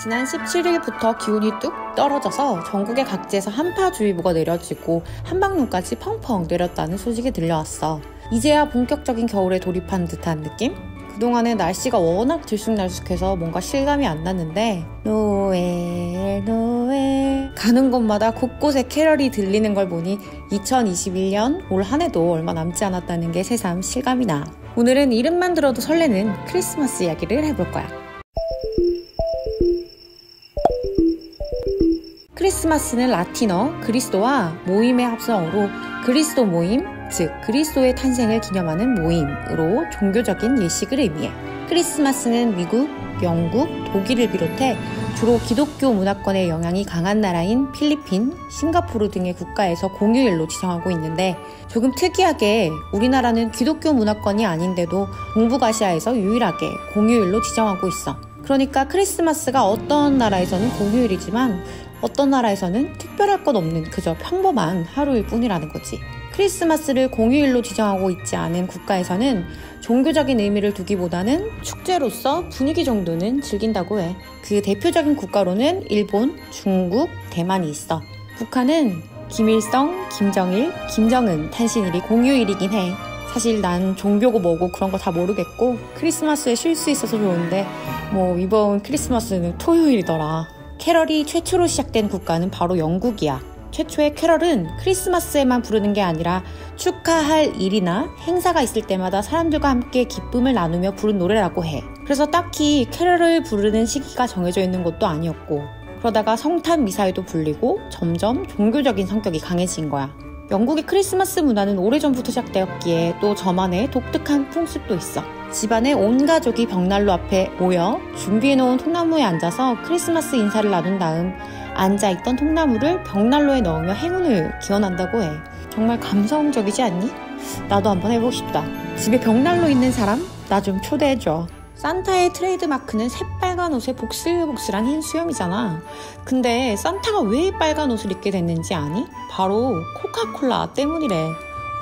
지난 17일부터 기온이 뚝 떨어져서 전국의 각지에서 한파주의보가 내려지고 한방눈까지 펑펑 내렸다는 소식이 들려왔어. 이제야 본격적인 겨울에 돌입한 듯한 느낌? 그동안에 날씨가 워낙 들쑥날쑥해서 뭔가 실감이 안 났는데 노엘 가는 곳마다 곳곳에 캐럴이 들리는 걸 보니 2021년 올 한 해도 얼마 남지 않았다는 게 새삼 실감이 나. 오늘은 이름만 들어도 설레는 크리스마스 이야기를 해볼 거야. 크리스마스는 라틴어 그리스도와 모임의 합성어로 그리스도 모임, 즉 그리스도의 탄생을 기념하는 모임으로 종교적인 예식을 의미해. 크리스마스는 미국, 영국, 독일을 비롯해 주로 기독교 문화권의 영향이 강한 나라인 필리핀, 싱가포르 등의 국가에서 공휴일로 지정하고 있는데 조금 특이하게 우리나라는 기독교 문화권이 아닌데도 동북아시아에서 유일하게 공휴일로 지정하고 있어. 그러니까 크리스마스가 어떤 나라에서는 공휴일이지만 어떤 나라에서는 특별할 것 없는 그저 평범한 하루일 뿐이라는 거지. 크리스마스를 공휴일로 지정하고 있지 않은 국가에서는 종교적인 의미를 두기보다는 축제로서 분위기 정도는 즐긴다고 해. 그 대표적인 국가로는 일본, 중국, 대만이 있어. 북한은 김일성, 김정일, 김정은 탄신일이 공휴일이긴 해. 사실 난 종교고 뭐고 그런 거 다 모르겠고 크리스마스에 쉴 수 있어서 좋은데 이번 크리스마스는 토요일이더라. 캐럴이 최초로 시작된 국가는 바로 영국이야. 최초의 캐럴은 크리스마스에만 부르는 게 아니라 축하할 일이나 행사가 있을 때마다 사람들과 함께 기쁨을 나누며 부른 노래라고 해. 그래서 딱히 캐럴을 부르는 시기가 정해져 있는 것도 아니었고 그러다가 성탄 미사에도 불리고 점점 종교적인 성격이 강해진 거야. 영국의 크리스마스 문화는 오래전부터 시작되었기에 또 저만의 독특한 풍습도 있어. 집안의 온 가족이 벽난로 앞에 모여 준비해놓은 통나무에 앉아서 크리스마스 인사를 나눈 다음 앉아있던 통나무를 벽난로에 넣으며 행운을 기원한다고 해. 정말 감성적이지 않니? 나도 한번 해보고 싶다. 집에 벽난로 있는 사람? 나 좀 초대해줘. 산타의 트레이드마크는 새빨간 옷에 복슬복슬한 흰 수염이잖아. 근데 산타가 왜 빨간 옷을 입게 됐는지 아니? 바로 코카콜라 때문이래.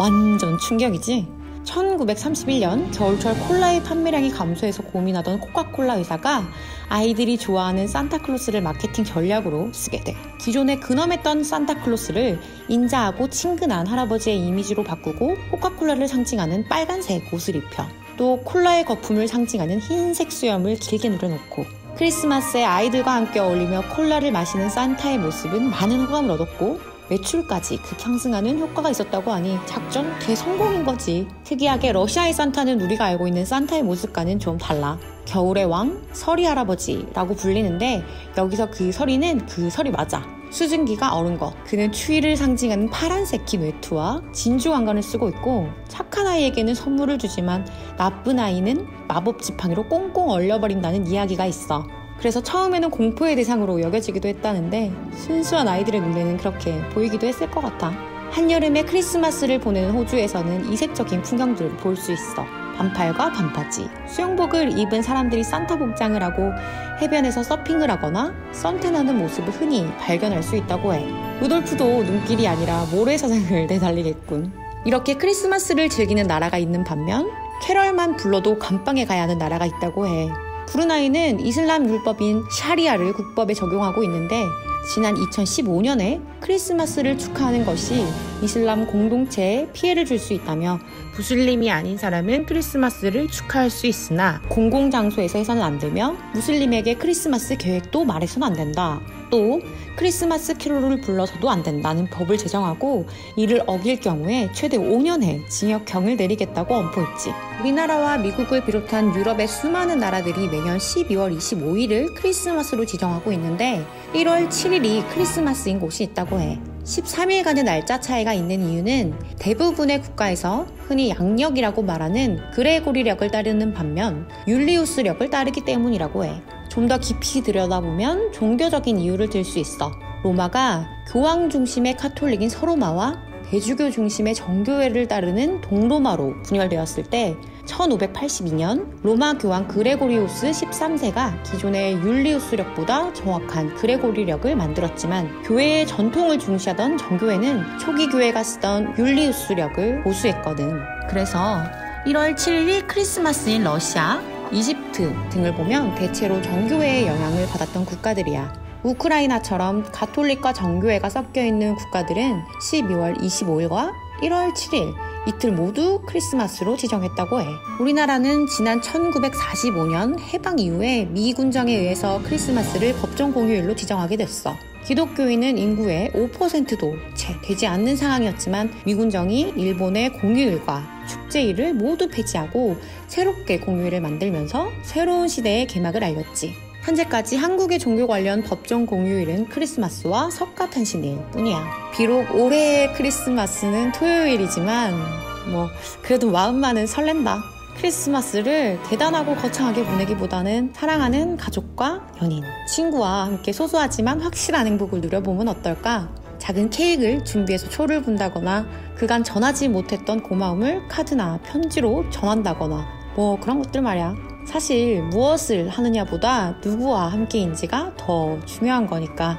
완전 충격이지? 1931년 겨울철 콜라의 판매량이 감소해서 고민하던 코카콜라 회사가 아이들이 좋아하는 산타클로스를 마케팅 전략으로 쓰게 돼. 기존에 근엄했던 산타클로스를 인자하고 친근한 할아버지의 이미지로 바꾸고 코카콜라를 상징하는 빨간색 옷을 입혀 또 콜라의 거품을 상징하는 흰색 수염을 길게 늘어놓고 크리스마스에 아이들과 함께 어울리며 콜라를 마시는 산타의 모습은 많은 호감을 얻었고 매출까지 급상승하는 효과가 있었다고 하니 작전 대성공인 거지. 특이하게 러시아의 산타는 우리가 알고 있는 산타의 모습과는 좀 달라. 겨울의 왕, 서리 할아버지라고 불리는데 여기서 그 서리는 그 서리 맞아. 수증기가 얼은 것. 그는 추위를 상징하는 파란색 긴 외투와 진주 왕관을 쓰고 있고 착한 아이에게는 선물을 주지만 나쁜 아이는 마법 지팡이로 꽁꽁 얼려버린다는 이야기가 있어. 그래서 처음에는 공포의 대상으로 여겨지기도 했다는데 순수한 아이들의 눈에는 그렇게 보이기도 했을 것 같아. 한여름에 크리스마스를 보내는 호주에서는 이색적인 풍경들을 볼 수 있어. 반팔과 반바지, 수영복을 입은 사람들이 산타 복장을 하고 해변에서 서핑을 하거나 선탠하는 모습을 흔히 발견할 수 있다고 해. 루돌프도 눈길이 아니라 모래사장을 내달리겠군. 이렇게 크리스마스를 즐기는 나라가 있는 반면 캐럴만 불러도 감방에 가야 하는 나라가 있다고 해. 브루나이는 이슬람 율법인 샤리아를 국법에 적용하고 있는데 지난 2015년에 크리스마스를 축하하는 것이 이슬람 공동체에 피해를 줄 수 있다며 무슬림이 아닌 사람은 크리스마스를 축하할 수 있으나 공공장소에서 해서는 안 되며 무슬림에게 크리스마스 계획도 말해서는 안 된다. 또 크리스마스 캐롤을 불러서도 안 된다는 법을 제정하고 이를 어길 경우에 최대 5년의 징역형을 내리겠다고 엄포했지. 우리나라와 미국을 비롯한 유럽의 수많은 나라들이 매년 12월 25일을 크리스마스로 지정하고 있는데 1월 7일이 크리스마스인 곳이 있다고 해. 13일간의 날짜 차이가 있는 이유는 대부분의 국가에서 흔히 양력이라고 말하는 그레고리력을 따르는 반면 율리우스력을 따르기 때문이라고 해. 좀 더 깊이 들여다보면 종교적인 이유를 들 수 있어. 로마가 교황 중심의 카톨릭인 서로마와 대주교 중심의 정교회를 따르는 동로마로 분열되었을 때 1582년 로마 교황 그레고리우스 13세가 기존의 율리우스력보다 정확한 그레고리력을 만들었지만 교회의 전통을 중시하던 정교회는 초기 교회가 쓰던 율리우스력을 고수했거든. 그래서 1월 7일이 크리스마스인 러시아, 이집트 등을 보면 대체로 정교회의 영향을 받았던 국가들이야. 우크라이나처럼 가톨릭과 정교회가 섞여있는 국가들은 12월 25일과 1월 7일 이틀 모두 크리스마스로 지정했다고 해. 우리나라는 지난 1945년 해방 이후에 미 군정에 의해서 크리스마스를 법정 공휴일로 지정하게 됐어. 기독교인은 인구의 5%도 채 되지 않는 상황이었지만 미 군정이 일본의 공휴일과 축제일을 모두 폐지하고 새롭게 공휴일을 만들면서 새로운 시대의 개막을 알렸지. 현재까지 한국의 종교 관련 법정 공휴일은 크리스마스와 석가탄신일 뿐이야. 비록 올해의 크리스마스는 토요일이지만 그래도 마음만은 설렌다. 크리스마스를 대단하고 거창하게 보내기보다는 사랑하는 가족과 연인, 친구와 함께 소소하지만 확실한 행복을 누려보면 어떨까? 작은 케이크를 준비해서 초를 분다거나 그간 전하지 못했던 고마움을 카드나 편지로 전한다거나 그런 것들 말이야. 사실 무엇을 하느냐보다 누구와 함께인지가 더 중요한 거니까